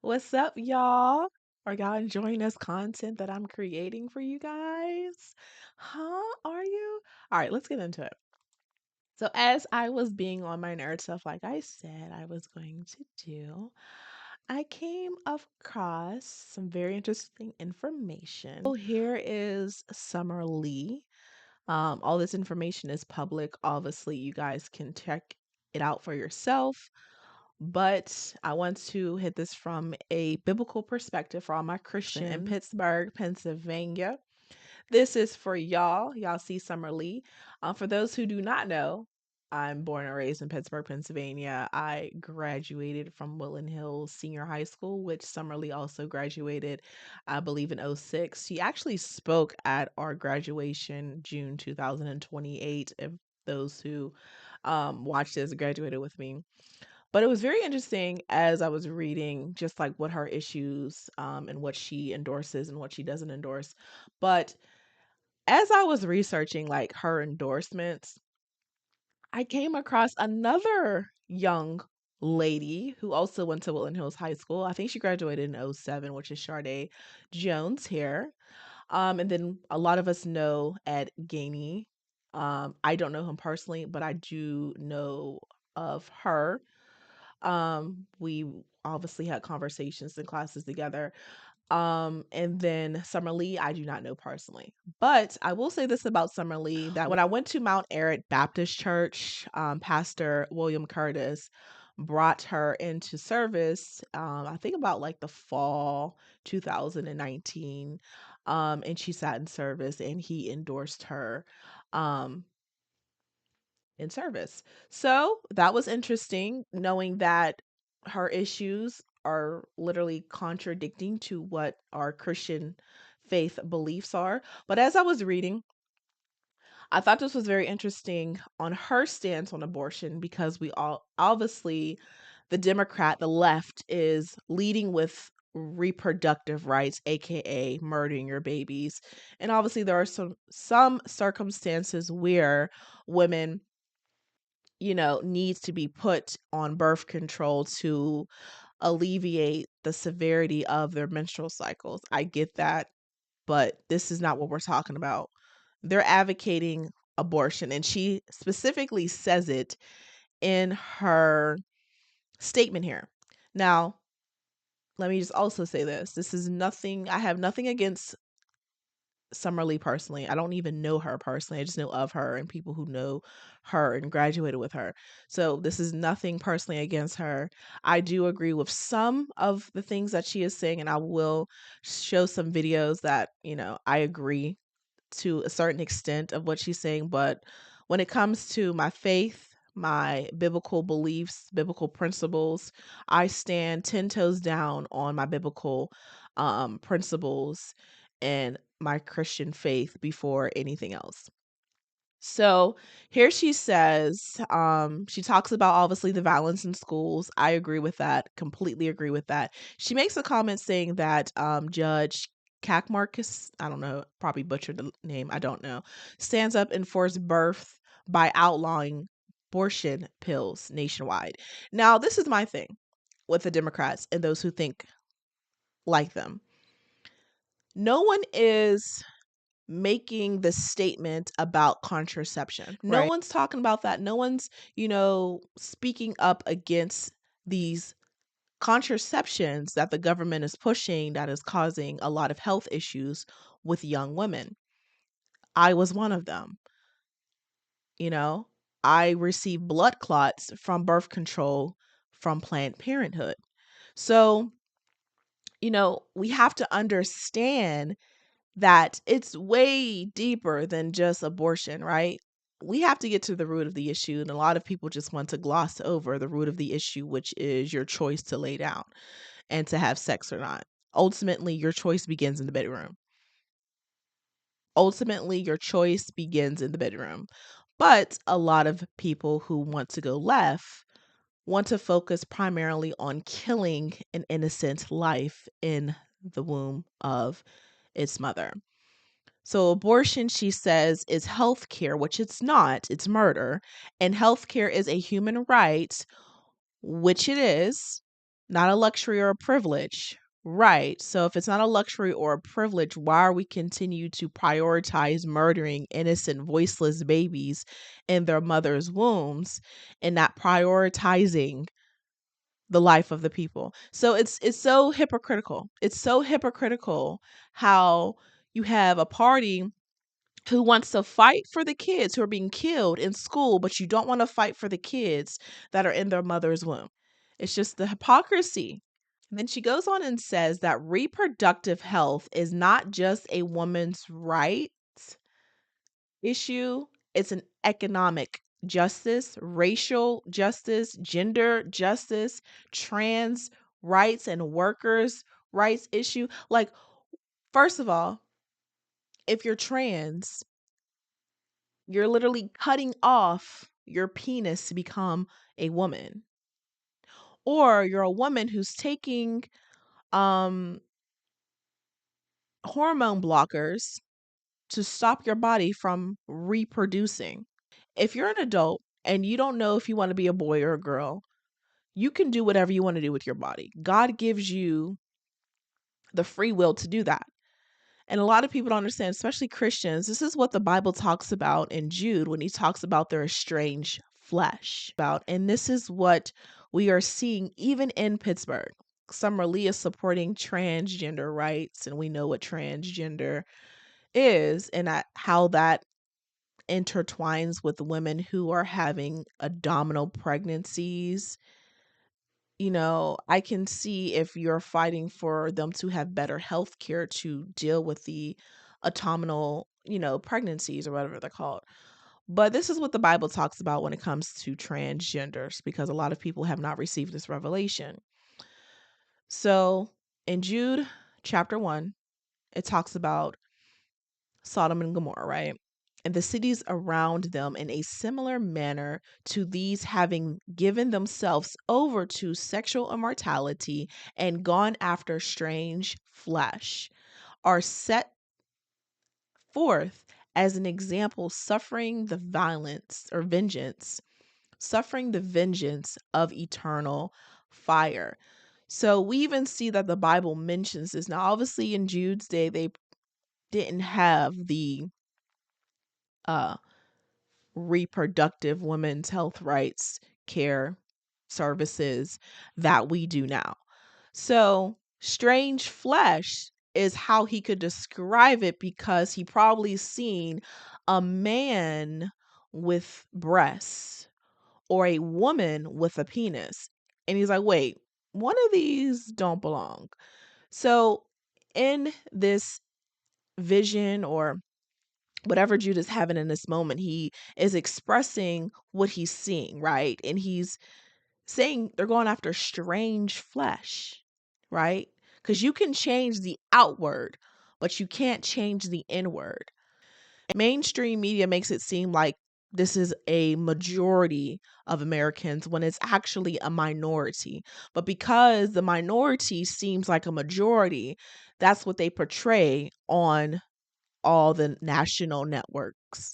What's up, y'all? Are y'all enjoying this content that I'm creating for you guys? Huh? Are you? All right, let's get into it. So, as I was being on my nerd stuff, like I said I was going to do, I came across some very interesting information. So, here is Summer Lee. All this information is public. Obviously, you guys can check it out for yourself. But I want to hit this from a biblical perspective for all my Christian in Pittsburgh, Pennsylvania. This is for y'all. Y'all see Summer Lee. For those who do not know, I'm born and raised in Pittsburgh, Pennsylvania. I graduated from Woodland Hills Senior High School, which Summer Lee also graduated, I believe, in '06. She actually spoke at our graduation, June 2028, if those who watched this graduated with me. But it was very interesting as I was reading just like what her issues and what she endorses and what she doesn't endorse. But as I was researching like her endorsements, I came across another young lady who also went to Woodland Hills High School. I think she graduated in '07, which is Sade Jones here. And then a lot of us know Ed Gainey. I don't know him personally, but I do know of her. We obviously had conversations and classes together. And then Summer Lee, I do not know personally. But I will say this about Summer Lee that when I went to Mount Eric Baptist Church, Pastor William Curtis brought her into service, I think about like the fall 2019. And she sat in service and he endorsed her. Um, in service. So that was interesting, knowing that her issues are literally contradicting to what our Christian faith beliefs are. But as I was reading, I thought this was very interesting on her stance on abortion because we all obviously the left, is leading with reproductive rights, aka murdering your babies. And obviously there are some circumstances where women needs to be put on birth control to alleviate the severity of their menstrual cycles. I get that, but this is not what we're talking about. They're advocating abortion, and she specifically says it in her statement here. Now, let me just also say this. This is nothing, I have nothing against Summer Lee personally. I don't even know her personally. I just know of her and people who know her and graduated with her. So this is nothing personally against her. I do agree with some of the things that she is saying, and I will show some videos that, I agree to a certain extent of what she's saying. But when it comes to my faith, my biblical beliefs, biblical principles, I stand 10 toes down on my biblical principles and my Christian faith before anything else. So here she says, she talks about obviously the violence in schools. I agree with that, completely agree with that. She makes a comment saying that Judge Kakmarcus, I don't know, probably butchered the name, I don't know, stands up and forced birth by outlawing abortion pills nationwide. Now, this is my thing with the Democrats and those who think like them. No one is making the statement about contraception. No Right. one's talking about that. No one's, speaking up against these contraceptions that the government is pushing that is causing a lot of health issues with young women. I was one of them. You know, I received blood clots from birth control from Planned Parenthood. So, we have to understand that it's way deeper than just abortion, right? We have to get to the root of the issue, and a lot of people just want to gloss over the root of the issue, which is your choice to lay down and to have sex or not. Ultimately, your choice begins in the bedroom. Ultimately, your choice begins in the bedroom. But a lot of people who want to go left want to focus primarily on killing an innocent life in the womb of its mother. So abortion, she says, is health care, which it's not, it's murder. And health care is a human right, which it is. not a luxury or a privilege. Right. So if it's not a luxury or a privilege, why are we continue to prioritize murdering innocent, voiceless babies in their mother's wombs and not prioritizing the life of the people? So it's so hypocritical. It's so hypocritical how you have a party who wants to fight for the kids who are being killed in school, but you don't want to fight for the kids that are in their mother's womb. It's just the hypocrisy. And then she goes on and says that reproductive health is not just a woman's right issue, it's an economic justice, racial justice, gender justice, trans rights, and workers' rights issue. Like, first of all, if you're trans, you're literally cutting off your penis to become a woman. Or you're a woman who's taking um hormone blockers to stop your body from reproducing. If you're an adult and you don't know if you want to be a boy or a girl, you can do whatever you want to do with your body. God gives you the free will to do that. And a lot of people don't understand, especially Christians. This is what the Bible talks about in Jude when he talks about their estranged flesh. And this is what we are seeing even in Pittsburgh. Summerlee is supporting transgender rights, and we know what transgender is and how that intertwines with women who are having abdominal pregnancies. I can see if you're fighting for them to have better health care to deal with the abdominal, pregnancies or whatever they're called. But this is what the Bible talks about when it comes to transgenders, because a lot of people have not received this revelation. So in Jude chapter 1, it talks about Sodom and Gomorrah, right? And the cities around them in a similar manner to these, having given themselves over to sexual immorality and gone after strange flesh, are set forth as an example, suffering the vengeance of eternal fire. So we even see that the Bible mentions this. Now, obviously, in Jude's day, they didn't have the uh reproductive women's health rights care services that we do now. So, strange flesh is how he could describe it, because he probably seen a man with breasts or a woman with a penis. And he's like, wait, one of these don't belong. So, in this vision or whatever Judah's having in this moment, he is expressing what he's seeing, right? And he's saying they're going after strange flesh, right? Because you can change the outward, but you can't change the inward. Mainstream media makes it seem like this is a majority of Americans when it's actually a minority. But because the minority seems like a majority, that's what they portray on all the national networks.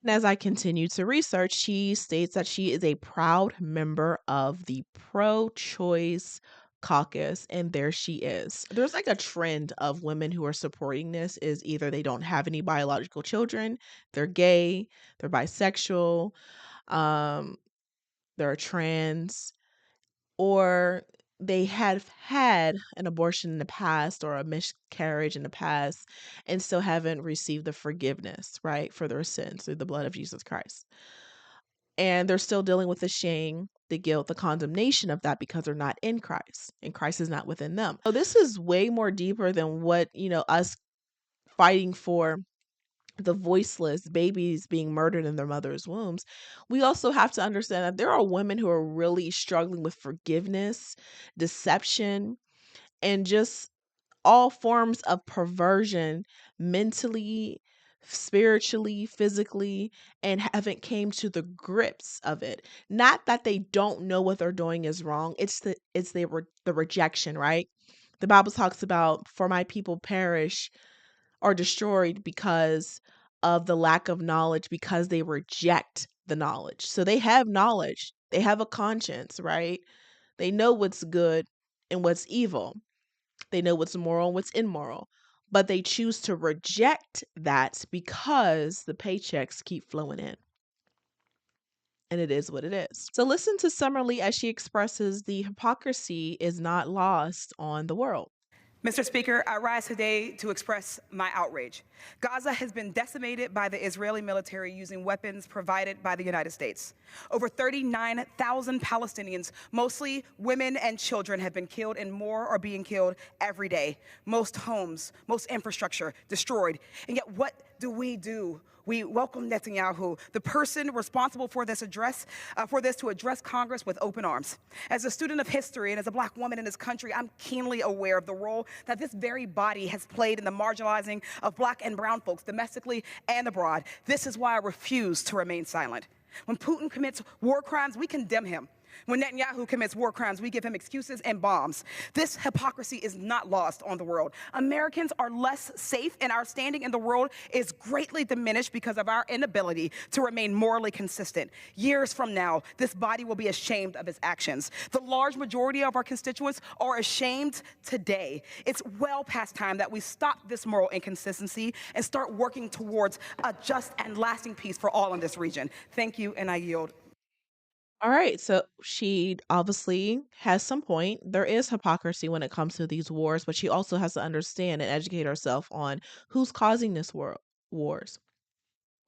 And as I continue to research, she states that she is a proud member of the pro choice caucus, and there she is. There's like a trend of women who are supporting this is either they don't have any biological children, they're gay, they're bisexual, um, they're trans, or they have had an abortion in the past or a miscarriage in the past and still haven't received the forgiveness, right, for their sins through the blood of Jesus Christ. And they're still dealing with the shame, the guilt, the condemnation of that because they're not in Christ and Christ is not within them. So this is way more deeper than what, us fighting for the voiceless babies being murdered in their mother's wombs. We also have to understand that there are women who are really struggling with forgiveness, deception, and just all forms of perversion mentally, spiritually, physically, and haven't came to the grips of it. Not that they don't know what they're doing is wrong. The rejection, right? The Bible talks about, for my people perish are destroyed because of the lack of knowledge, because they reject the knowledge. So they have knowledge, they have a conscience, right? They know what's good and what's evil. They know what's moral and what's immoral. But they choose to reject that because the paychecks keep flowing in. And it is what it is. So listen to Summerlee as she expresses the hypocrisy is not lost on the world. Mr. Speaker, I rise today to express my outrage. Gaza has been decimated by the Israeli military using weapons provided by the United States. Over 39,000 Palestinians, mostly women and children, have been killed, and more are being killed every day. Most homes, most infrastructure destroyed. And yet, what do? We welcome Netanyahu, the person responsible for this to address Congress with open arms. As a student of history and as a Black woman in this country, I'm keenly aware of the role that this very body has played in the marginalizing of Black and brown folks domestically and abroad. This is why I refuse to remain silent. When Putin commits war crimes, we condemn him. When Netanyahu commits war crimes, we give him excuses and bombs. This hypocrisy is not lost on the world. Americans are less safe, and our standing in the world is greatly diminished because of our inability to remain morally consistent. Years from now, this body will be ashamed of its actions. The large majority of our constituents are ashamed today. It's well past time that we stop this moral inconsistency and start working towards a just and lasting peace for all in this region. Thank you, and I yield. All right, so she obviously has some point. There is hypocrisy when it comes to these wars, but she also has to understand and educate herself on who's causing this wars.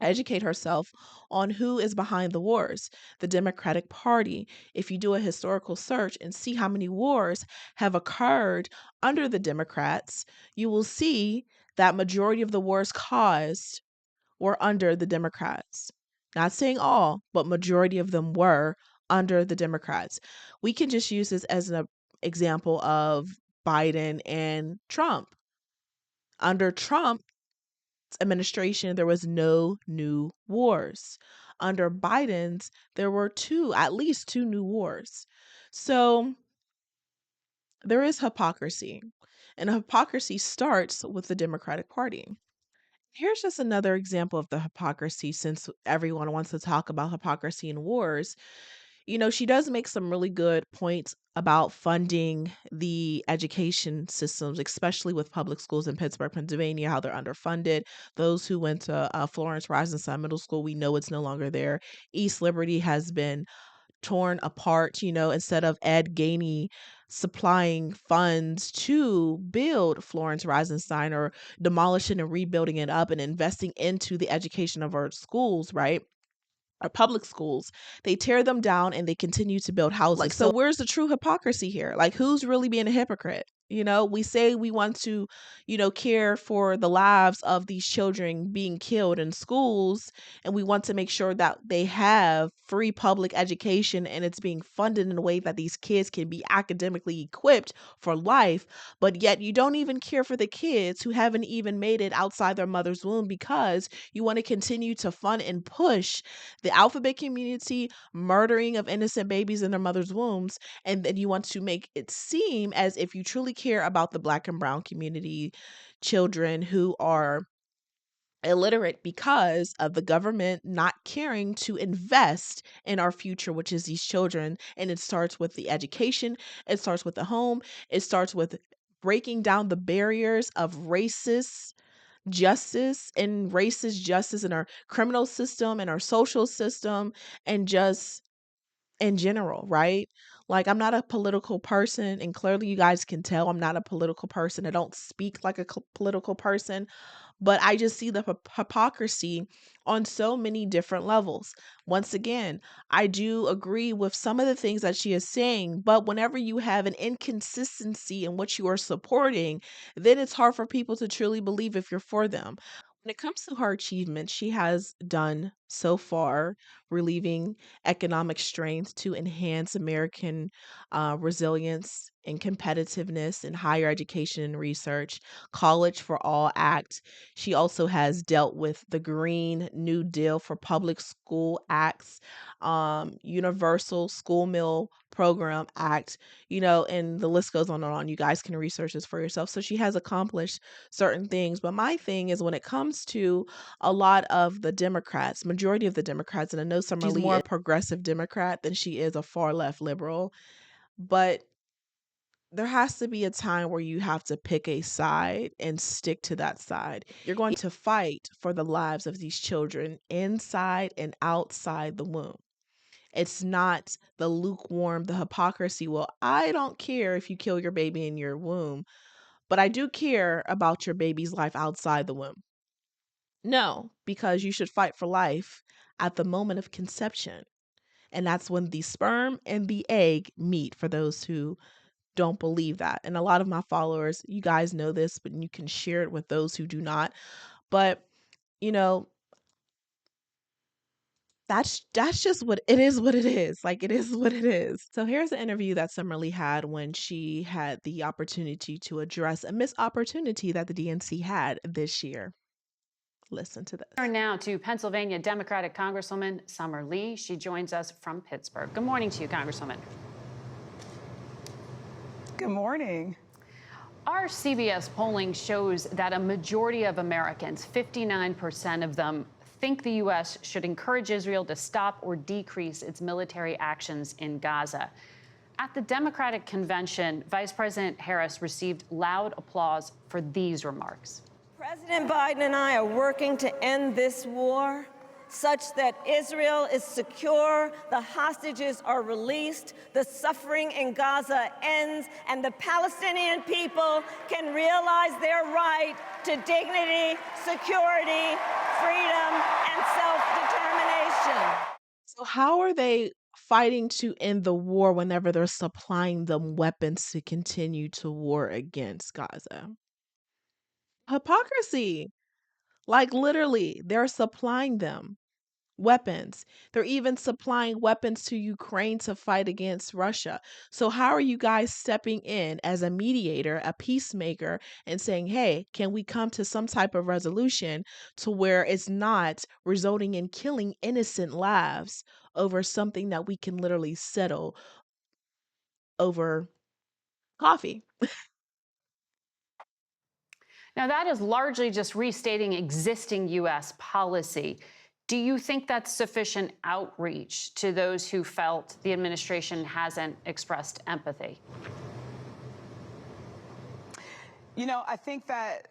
Educate herself on who is behind the wars. The Democratic Party. If you do a historical search and see how many wars have occurred under the Democrats, you will see that majority of the wars caused were under the Democrats. Not saying all, but majority of them were under the Democrats. We can just use this as an example of Biden and Trump. Under Trump's administration, there was no new wars. Under Biden's, there were at least two new wars. So there is hypocrisy. And hypocrisy starts with the Democratic Party. Here's just another example of the hypocrisy since everyone wants to talk about hypocrisy in wars. She does make some really good points about funding the education systems, especially with public schools in Pittsburgh, Pennsylvania, how they're underfunded. Those who went to Florence Rising Middle School, we know it's no longer there. East Liberty has been torn apart, instead of Ed Gainey supplying funds to build Florence Reisenstein or demolishing and rebuilding it up and investing into the education of our schools, right? Our public schools, they tear them down and they continue to build houses. Like, so where's the true hypocrisy here? Like, who's really being a hypocrite? We say we want to, care for the lives of these children being killed in schools, and we want to make sure that they have free public education and it's being funded in a way that these kids can be academically equipped for life. But yet you don't even care for the kids who haven't even made it outside their mother's womb because you want to continue to fund and push the alphabet community murdering of innocent babies in their mother's wombs, and then you want to make it seem as if you truly care about the Black and brown community children who are illiterate because of the government not caring to invest in our future, which is these children. And it starts with the education, it starts with the home, it starts with breaking down the barriers of racist justice in our criminal system and our social system, and just in general, right? Like, I'm not a political person, and clearly you guys can tell I'm not a political person. I don't speak like a political person, but I just see the hypocrisy on so many different levels. Once again, I do agree with some of the things that she is saying, but whenever you have an inconsistency in what you are supporting, then it's hard for people to truly believe if you're for them. When it comes to her achievements, she has done so far relieving economic strains to enhance American resilience and competitiveness in higher education and research, College for All Act. She also has dealt with the Green New Deal for Public School Acts, Universal School Meal Program Act, and the list goes on and on. You guys can research this for yourself. So she has accomplished certain things. But my thing is when it comes to a lot of the Democrats, majority of the Democrats, and I know Summerlee is more a progressive Democrat than she is a far left liberal. But there has to be a time where you have to pick a side and stick to that side. You're going to fight for the lives of these children inside and outside the womb. It's not the lukewarm, the hypocrisy. Well, I don't care if you kill your baby in your womb, but I do care about your baby's life outside the womb. No, because you should fight for life at the moment of conception. And that's when the sperm and the egg meet, for those who don't believe that. And a lot of my followers, you guys know this, but you can share it with those who do not. But, you know, that's just what it is, what it is. Like, it is what it is. So here's an interview that Summerlee had when she had the opportunity to address a missed opportunity that the DNC had this year. Listen to this. Turn now to Pennsylvania Democratic Congresswoman Summer Lee. She joins us from Pittsburgh. Good morning to you, Congresswoman. Good morning. Our CBS polling shows that a majority of Americans, 59% of them, think the U.S. should encourage Israel to stop or decrease its military actions in Gaza. At the Democratic convention, Vice President Harris received loud applause for these remarks. President Biden and I are working to end this war such that Israel is secure, the hostages are released, the suffering in Gaza ends, and the Palestinian people can realize their right to dignity, security, freedom, and self-determination. So how are they fighting to end the war whenever they're supplying them weapons to continue to war against Gaza? Hypocrisy. Like, literally, they're supplying them weapons. They're even supplying weapons to Ukraine to fight against Russia. So how are you guys stepping in as a mediator, a peacemaker, and saying, hey, can we come to some type of resolution to where it's not resulting in killing innocent lives over something that we can literally settle over coffee? Now, that is largely just restating existing U.S. policy. Do you think that's sufficient outreach to those who felt the administration hasn't expressed empathy? I think that,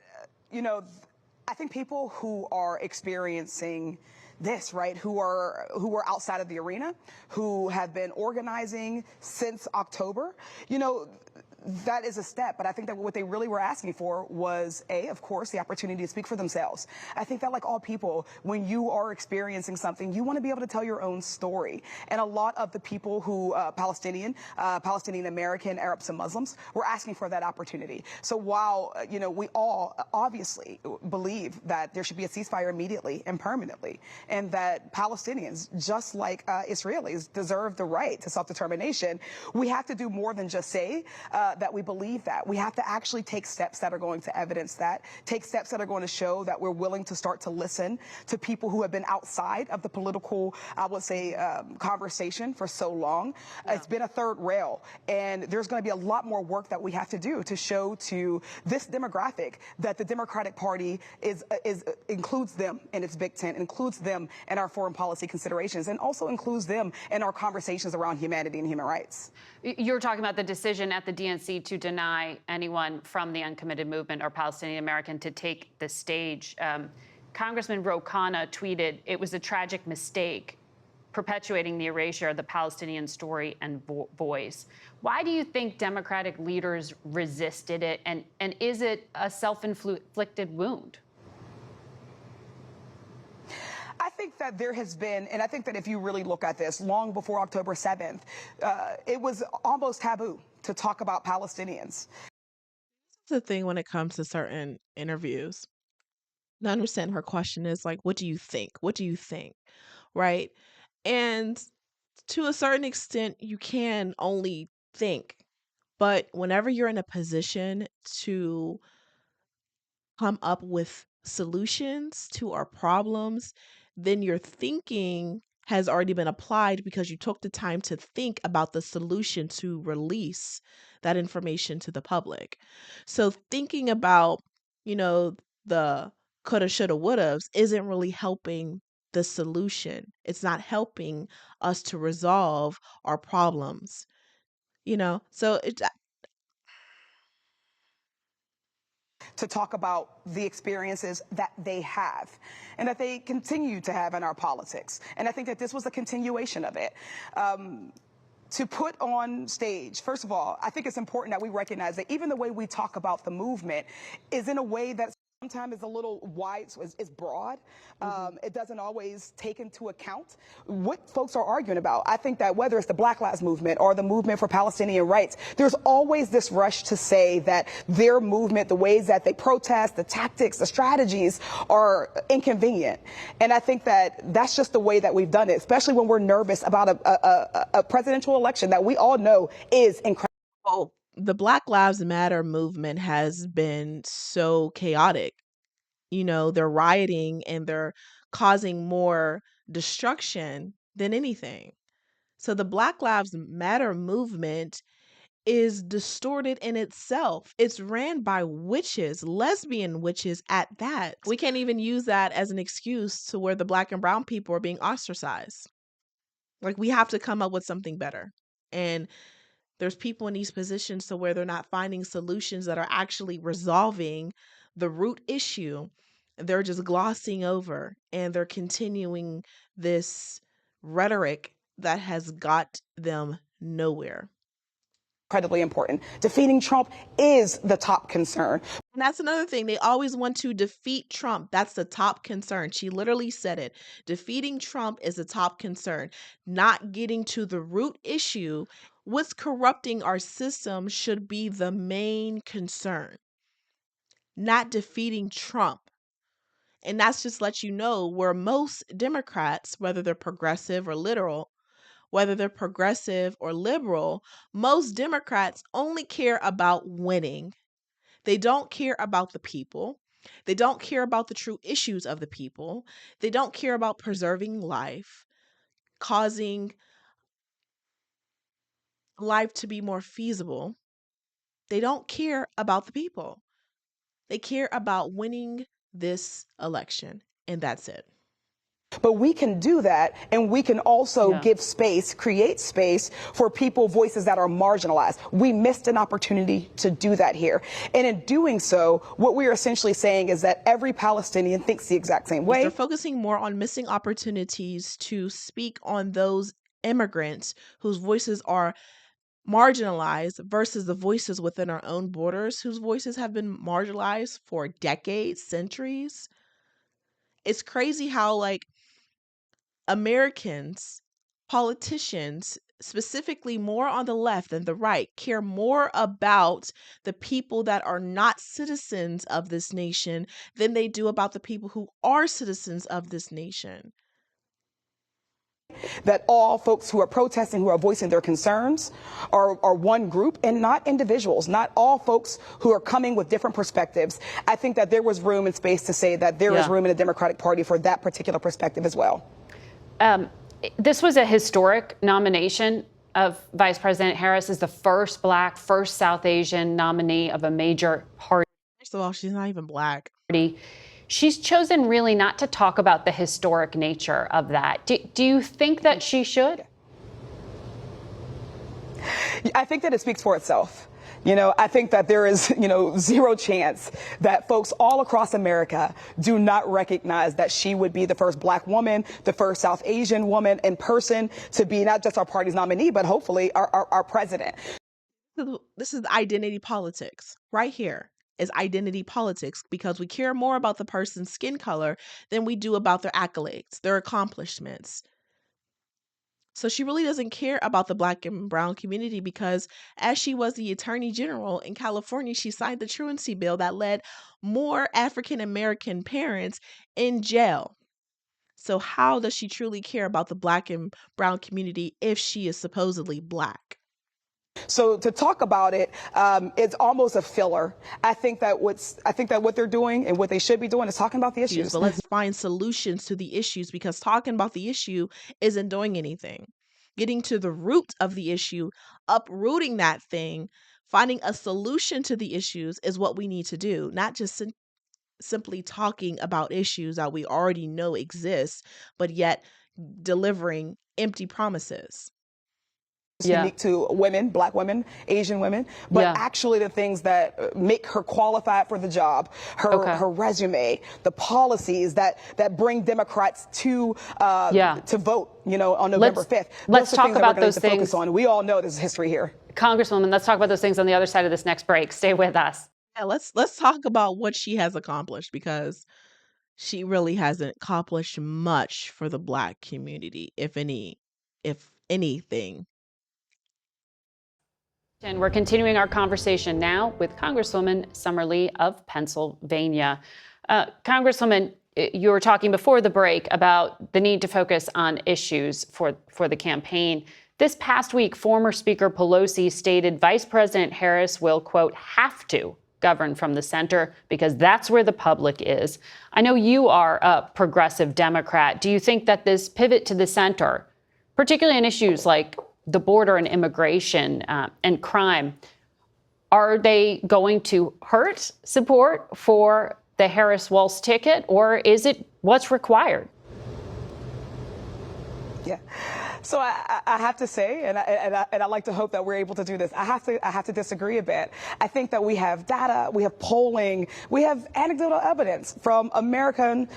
I think people who are experiencing this, right, who are outside of the arena, who have been organizing since October, that is a step. But I think that what they really were asking for was, of course, the opportunity to speak for themselves. I think that, like all people, when you are experiencing something, you want to be able to tell your own story. And a lot of the people who, Palestinian American, Arabs, and Muslims, were asking for that opportunity. So while, we all obviously believe that there should be a ceasefire immediately and permanently, and that Palestinians, just like Israelis, deserve the right to self-determination, we have to do more than just say that we believe that. We have to actually take steps that are going to evidence that, take steps that are going to show that we're willing to start to listen to people who have been outside of the political, I would say, conversation for so long. Yeah. It's been a third rail, and there's going to be a lot more work that we have to do to show to this demographic that the Democratic Party includes them in its big tent, includes them in our foreign policy considerations, and also includes them in our conversations around humanity and human rights. You're talking about the decision at the DNC to deny anyone from the uncommitted movement or Palestinian American to take the stage. Congressman Ro Khanna tweeted, "It was a tragic mistake, perpetuating the erasure of the Palestinian story and voice." Why do you think Democratic leaders resisted it? And is it a self-inflicted wound? I think that there has been, and I think that if you really look at this, long before October 7th, it was almost taboo to talk about Palestinians. That's the thing when it comes to certain interviews. I understand her question is like, what do you think? What do you think? Right? And to a certain extent, you can only think. But whenever you're in a position to come up with solutions to our problems, then your thinking has already been applied because you took the time to think about the solution to release that information to the public. So thinking about, the coulda, shoulda, wouldas isn't really helping the solution. It's not helping us to resolve our problems. So it to talk about the experiences that they have and that they continue to have in our politics. And I think that this was a continuation of it. To put on stage, first of all, I think it's important that we recognize that even the way we talk about the movement is in a way that sometimes is a little wide, so it's broad. It doesn't always take into account what folks are arguing about. I think that whether it's the Black Lives Movement or the movement for Palestinian rights, there's always this rush to say that their movement, the ways that they protest, the tactics, the strategies are inconvenient. And I think that that's just the way that we've done it, especially when we're nervous about a presidential election that we all know is incredible. Oh, the Black Lives Matter movement has been so chaotic. They're rioting and they're causing more destruction than anything. So the Black Lives Matter movement is distorted in itself. It's ran by witches, lesbian witches at that. We can't even use that as an excuse to where the Black and brown people are being ostracized. Like, we have to come up with something better. And there's people in these positions to where they're not finding solutions that are actually resolving the root issue. They're just glossing over and they're continuing this rhetoric that has got them nowhere. Incredibly important. Defeating Trump is the top concern. And that's another thing. They always want to defeat Trump. That's the top concern. She literally said it. Defeating Trump is the top concern. Not getting to the root issue, what's corrupting our system, should be the main concern. Not defeating Trump. And that's just let you know where most Democrats, whether they're progressive or liberal, most Democrats only care about winning. They don't care about the people. They don't care about the true issues of the people. They don't care about preserving life, causing life to be more feasible. They don't care about the people. They care about winning this election, and that's it. But we can do that, and we can also give space, create space for people, voices that are marginalized. We missed an opportunity to do that here. And in doing so, what we're essentially saying is that every Palestinian thinks the exact same way. They're focusing more on missing opportunities to speak on those immigrants whose voices are marginalized versus the voices within our own borders whose voices have been marginalized for decades, centuries. It's crazy how, like, Americans, politicians, specifically more on the left than the right, care more about the people that are not citizens of this nation than they do about the people who are citizens of this nation. That all folks who are protesting, who are voicing their concerns, are one group and not individuals, not all folks who are coming with different perspectives. I think that there was room and space to say that there is room in the Democratic Party for that particular perspective as well. This was a historic nomination of Vice President Harris as the first Black, first South Asian nominee of a major party. First of all, she's not even Black. She's chosen really not to talk about the historic nature of that. Do you think that she should? I think that it speaks for itself. I think that there is, zero chance that folks all across America do not recognize that she would be the first Black woman, the first South Asian woman in person to be not just our party's nominee, but hopefully our president. This is identity politics right here. Is identity politics, because we care more about the person's skin color than we do about their accolades, their accomplishments. So she really doesn't care about the Black and brown community, because as she was the Attorney General in California, she signed the truancy bill that led more African American parents in jail. So how does she truly care about the Black and brown community if she is supposedly Black? So to talk about it, it's almost a filler. I think that what they're doing and what they should be doing is talking about the issues. But let's find solutions to the issues, because talking about the issue isn't doing anything. Getting to the root of the issue, uprooting that thing, finding a solution to the issues is what we need to do, not just simply talking about issues that we already know exist, but yet delivering empty promises. Yeah. unique to women, black women, Asian women, but Yeah. actually the things that make her qualified for the job, Okay. her resume, the policies that bring Democrats to Yeah. to vote, on November 5th. Let's Those are talk things that we're about going to those need to focus things. on. We all know there's history here. Congresswoman, let's talk about those things on the other side of this next break. Stay with us. Yeah, let's talk about what she has accomplished because she really hasn't accomplished much for the Black community, if anything. And we're continuing our conversation now with Congresswoman Summer Lee of Pennsylvania. Congresswoman, you were talking before the break about the need to focus on issues for the campaign. This past week, former Speaker Pelosi stated Vice President Harris will, quote, have to govern from the center because that's where the public is. I know you are a progressive Democrat. Do you think that this pivot to the center, particularly in issues like the border and immigration and crime, are they going to hurt support for the Harris-Walz ticket, or is it what's required? Yeah. So I have to say, and I like to hope that we're able to do this. I have to disagree a bit. I think that we have data, we have polling, we have anecdotal evidence from Americans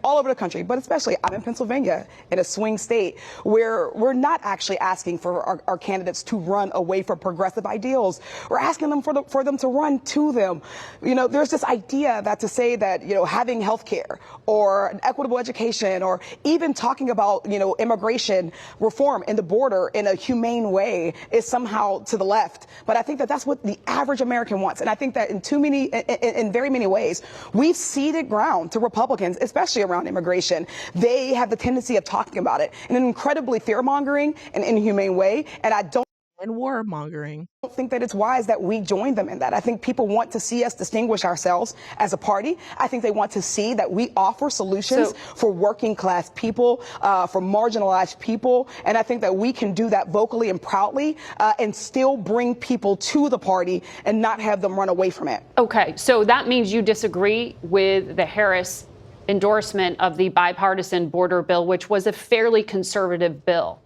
all over the country, but especially I'm in Pennsylvania, in a swing state, where we're not actually asking for our candidates to run away from progressive ideals. We're asking them for them to run to them. There's this idea that to say that having health care or an equitable education or even talking about immigration reform in the border in a humane way is somehow to the left. But I think that that's what the average American wants. And I think that in very many ways, we've ceded ground to Republicans, especially around immigration. They have the tendency of talking about it in an incredibly fear-mongering and inhumane way. And I don't And warmongering. think that it's wise that we join them in that. I think people want to see us distinguish ourselves as a party. I think they want to see that we offer solutions for working class people, for marginalized people. And I think that we can do that vocally and proudly and still bring people to the party and not have them run away from it. Okay, so that means you disagree with the Harris endorsement of the bipartisan border bill, which was a fairly conservative bill.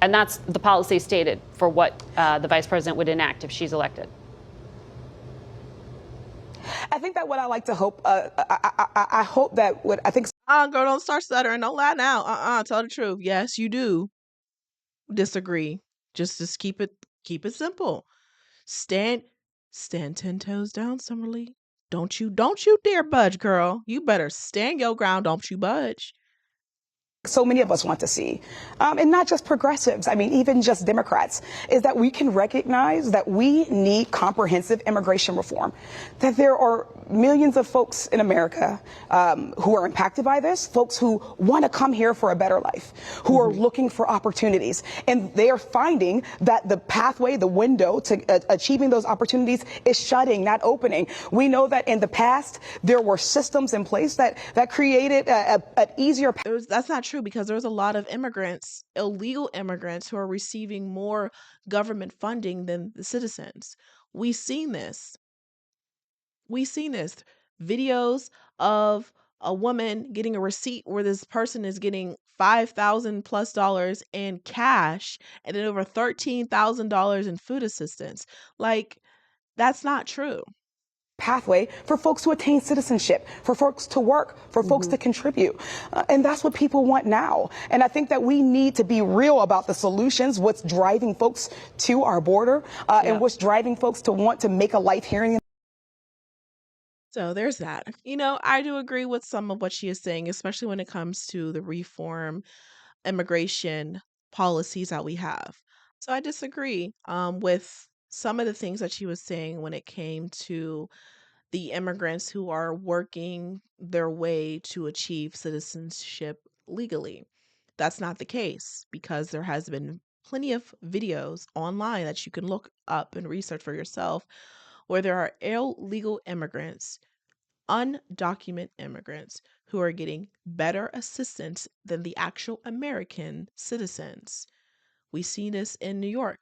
And that's the policy stated for what the vice president would enact if she's elected. I think that what I like to hope, I hope that what I think. Girl, don't start stuttering. Don't lie now. Tell the truth. Yes, you do disagree. Just keep it simple. Stand 10 toes down, Summer Lee. Don't you dare budge, girl. You better stand your ground. Don't you budge. So many of us want to see, and not just progressives, I mean, even just Democrats, is that we can recognize that we need comprehensive immigration reform, that there are millions of folks in America who are impacted by this, folks who want to come here for a better life, who are looking for opportunities, and they are finding that the pathway, the window to achieving those opportunities is shutting, not opening. We know that in the past, there were systems in place that created an easier path. That's not true because there's a lot of immigrants, illegal immigrants, who are receiving more government funding than the citizens. We've seen this. Videos of a woman getting a receipt where this person is getting $5,000+ in cash and then over $13,000 in food assistance. Like, that's not true. Pathway for folks to attain citizenship, for folks to work, for folks to contribute. And that's what people want now. And I think that we need to be real about the solutions, what's driving folks to our border, and what's driving folks to want to make a life here in the So there's that. I do agree with some of what she is saying, especially when it comes to the reform immigration policies that we have. So I disagree with some of the things that she was saying when it came to the immigrants who are working their way to achieve citizenship legally. That's not the case because there has been plenty of videos online that you can look up and research for yourself where there are illegal immigrants, undocumented immigrants who are getting better assistance than the actual American citizens. We see this in New York,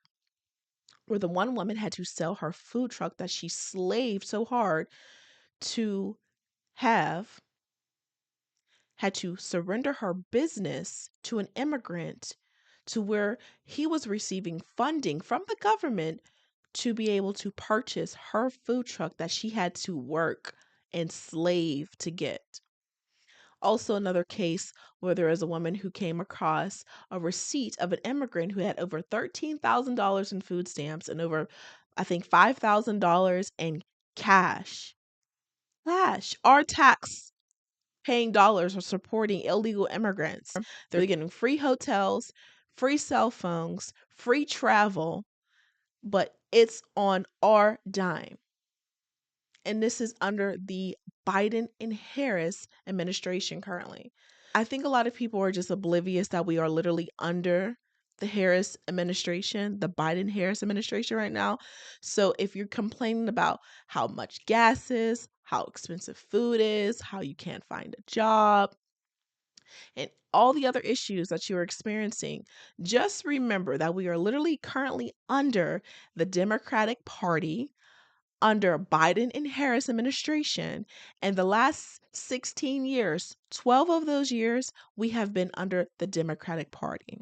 where the one woman had to sell her food truck that she slaved so hard to have, had to surrender her business to an immigrant to where he was receiving funding from the government to be able to purchase her food truck that she had to work and slave to get. Also, another case where there is a woman who came across a receipt of an immigrant who had over $13,000 in food stamps and over, I think, $5,000 in cash. Our tax paying dollars are supporting illegal immigrants. They're getting free hotels, free cell phones, free travel, but it's on our dime. And this is under the Biden and Harris administration currently. I think a lot of people are just oblivious that we are literally under the Harris administration, the Biden Harris administration right now. So if you're complaining about how much gas is, how expensive food is, how you can't find a job, and all the other issues that you're experiencing, just remember that we are literally currently under the Democratic Party, under Biden and Harris administration. And the last 16 years, 12 of those years, we have been under the Democratic Party.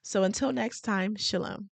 So until next time, shalom.